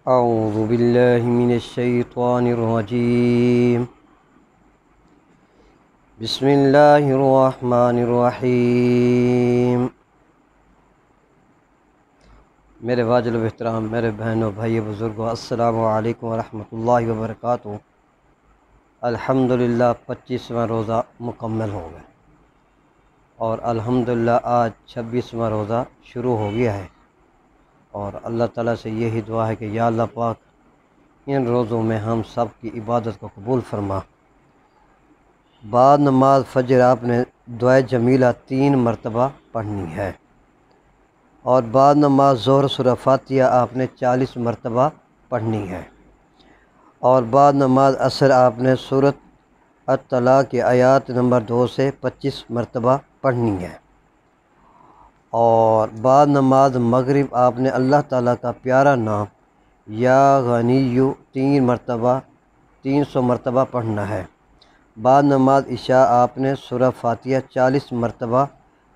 اعوذ باللہ من الشیطان الرجیم بسم اللہ الرحمن الرحیم۔ میرے واجب احترام، میرے بہنوں، بھائی، بزرگوں، السلام علیکم ورحمۃ اللہ وبرکاتہ۔ الحمدللہ 25واں روزہ مکمل ہو گیا اور الحمدللہ آج 26واں روزہ شروع ہو گیا ہے، اور اللہ تعالیٰ سے یہی دعا ہے کہ یا اللہ پاک ان روزوں میں ہم سب کی عبادت کو قبول فرما۔ بعد نماز فجر آپ نے دعائے جمیلہ 3 مرتبہ پڑھنی ہے، اور بعد نماز ظہر سورہ فاتحہ آپ نے 40 مرتبہ پڑھنی ہے، اور بعد نماز عصر آپ نے سورۃ الطلاق کی آیات نمبر 2 سے 25 مرتبہ پڑھنی ہے، اور بعد نماز مغرب آپ نے اللہ تعالیٰ کا پیارا نام یا غنیّ 300 مرتبہ پڑھنا ہے۔ بعد نماز عشاء آپ نے سورہ فاتحہ 40 مرتبہ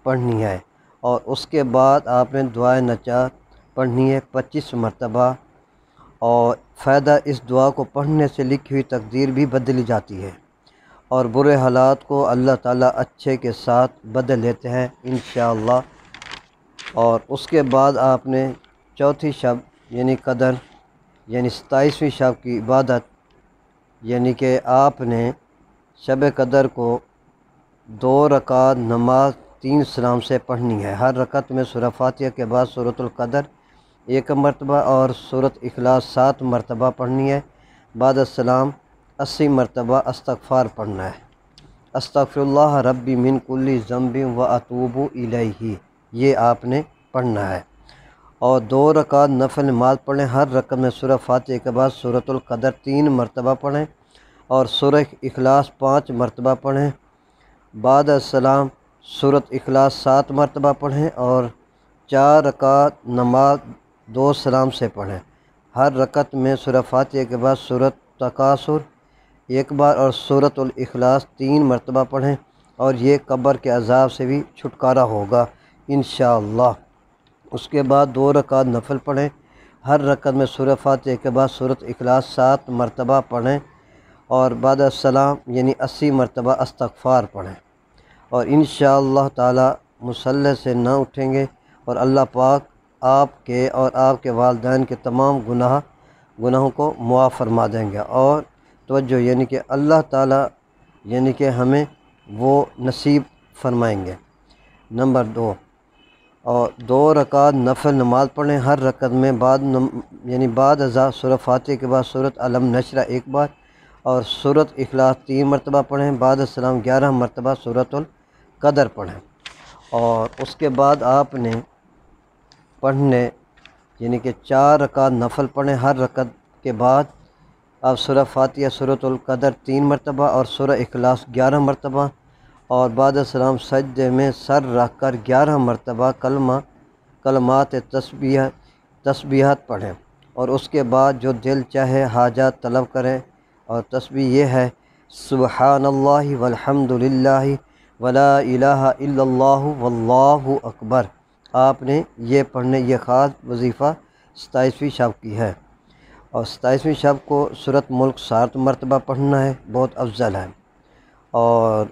پڑھنی ہے، اور اس کے بعد آپ نے دعائے نجات پڑھنی ہے 25 مرتبہ، اور فائدہ اس دعا کو پڑھنے سے لکھی ہوئی تقدیر بھی بدلی جاتی ہے، اور برے حالات کو اللہ تعالیٰ اچھے کے ساتھ بدل لیتے ہیں انشاءاللہ۔ اور اس کے بعد آپ نے چوتھی شب یعنی قدر یعنی 27ویں شب کی عبادت، یعنی کہ آپ نے شب قدر کو 2 رکعت نماز 3 سلام سے پڑھنی ہے۔ ہر رکعت میں سورہ فاتحہ کے بعد سورۃ القدر 1 مرتبہ اور سورۃ اخلاص 7 مرتبہ پڑھنی ہے۔ بعد السلام 80 مرتبہ استغفار پڑھنا ہے۔ استغفر اللہ ربی من کل ذنب و اتوب الیہ، یہ آپ نے پڑھنا ہے، اور 2 رکعت نفل نماز پڑھیں۔ ہر رکعت میں سورہ فاتحہ کے بعد سورۃ القدر 3 مرتبہ پڑھیں، اور سورہ اخلاص 5 مرتبہ پڑھیں۔ بعد السلام سورۃ اخلاص 7 مرتبہ پڑھیں، اور 4 رکعت نماز 2 سلام سے پڑھیں۔ ہر رکعت میں سورہ فاتحہ کے بعد سورۃ تکاثر 1 بار اور سورۃ الاخلاص 3 مرتبہ پڑھیں، اور یہ قبر کے عذاب سے بھی چھٹکارا ہوگا انشاءاللہ۔ اس کے بعد 2 رکعت نفل پڑھیں۔ ہر رکعت میں سورہ فاتحہ کے بعد سورۃ اخلاص 7 مرتبہ پڑھیں، اور بعد السلام یعنی 80 مرتبہ استغفار پڑھیں، اور انشاءاللہ تعالی مصلی سے نہ اٹھیں گے، اور اللہ پاک آپ کے اور آپ کے والدین کے تمام گناہوں کو معاف فرما دیں گے۔ اور توجہ، یعنی کہ اللہ تعالی یعنی کہ ہمیں وہ نصیب فرمائیں گے۔ نمبر 2، اور 2 رکعت نفل نماز پڑھیں۔ ہر رکعت میں بعد ازاں سورہ فاتحہ کے بعد سورۃ علم نشرہ 1 بار اور سورۃ اخلاص 3 مرتبہ پڑھیں۔ بعد السلام 11 مرتبہ سورۃ القدر پڑھیں، اور اس کے بعد آپ نے پڑھنے یعنی کہ 4 رکعت نفل پڑھیں۔ ہر رکعت کے بعد آپ سورہ فاتحہ سورۃ القدر 3 مرتبہ اور سورہ اخلاص 11 مرتبہ، اور بعد السلام سجدے میں سر رکھ کر 11 مرتبہ کلمات تسبیحات پڑھیں، اور اس کے بعد جو دل چاہے حاجات طلب کریں، اور تسبیح یہ ہے سبحان اللہ والحمد للہ ولا الہ الا اللہ واللہ اکبر۔ آپ نے یہ پڑھنے، یہ خاص وظیفہ 27ویں شب کی ہے، اور 27ویں شب کو سورۃ ملک 7 مرتبہ پڑھنا ہے، بہت افضل ہے، اور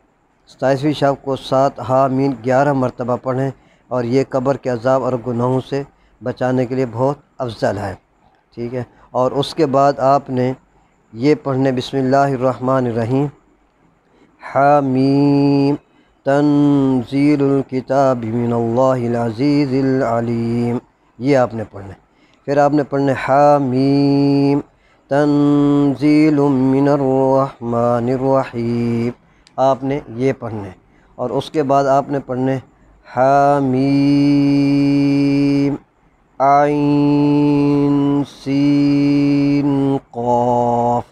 27ویں شب کو 7 حامین 11 مرتبہ پڑھیں، اور یہ قبر کے عذاب اور گناہوں سے بچانے کے لیے بہت افضل ہے، ٹھیک ہے۔ اور اس کے بعد آپ نے یہ پڑھنے بسم اللہ الرحمن الرحیم حامیم تنزیل الکتاب من اللہ العزیز العلیم، یہ آپ نے پڑھنے۔ پھر آپ نے پڑھنے حامیم تنزیل من الرحمن الرحیم، آپ نے یہ پڑھنے، اور اس کے بعد آپ نے پڑھنے حامیم عین سین قاف،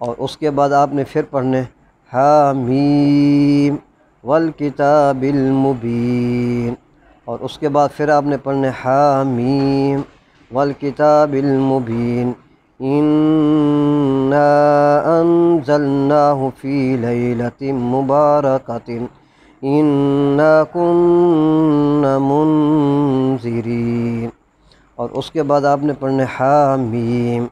اور اس کے بعد آپ نے پھر پڑھنے حامیم والکتاب المبین، اور اس کے بعد پھر آپ نے پڑھنے حامیم والکتاب المبین انا انزلناہ فی لیلۃ مبارکۃ انا کنا منذرین، اور اس کے بعد آپ نے پڑھنا حامیم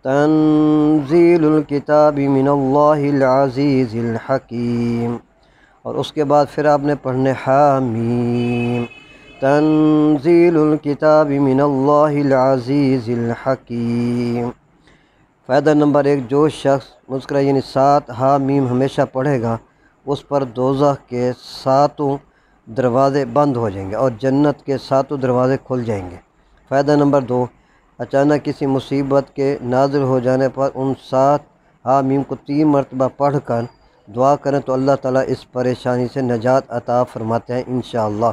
تنزیل الکتاب من اللہ العزیز الحکیم، اور اس کے بعد پھر آپ نے پڑھنا حامیم تنزیل الکتاب من اللہ العزیز الحکیم۔ فائدہ نمبر 1، جو شخص مذکورہ یعنی 7 حامیم ہمیشہ پڑھے گا اس پر دوزخ کے 7 دروازے بند ہو جائیں گے اور جنت کے 7 دروازے کھل جائیں گے۔ فائدہ نمبر 2، اچانک کسی مصیبت کے نازل ہو جانے پر ان 7 حامیم کو 3 مرتبہ پڑھ کر دعا کریں تو اللہ تعالیٰ اس پریشانی سے نجات عطا فرماتے ہیں انشاءاللہ۔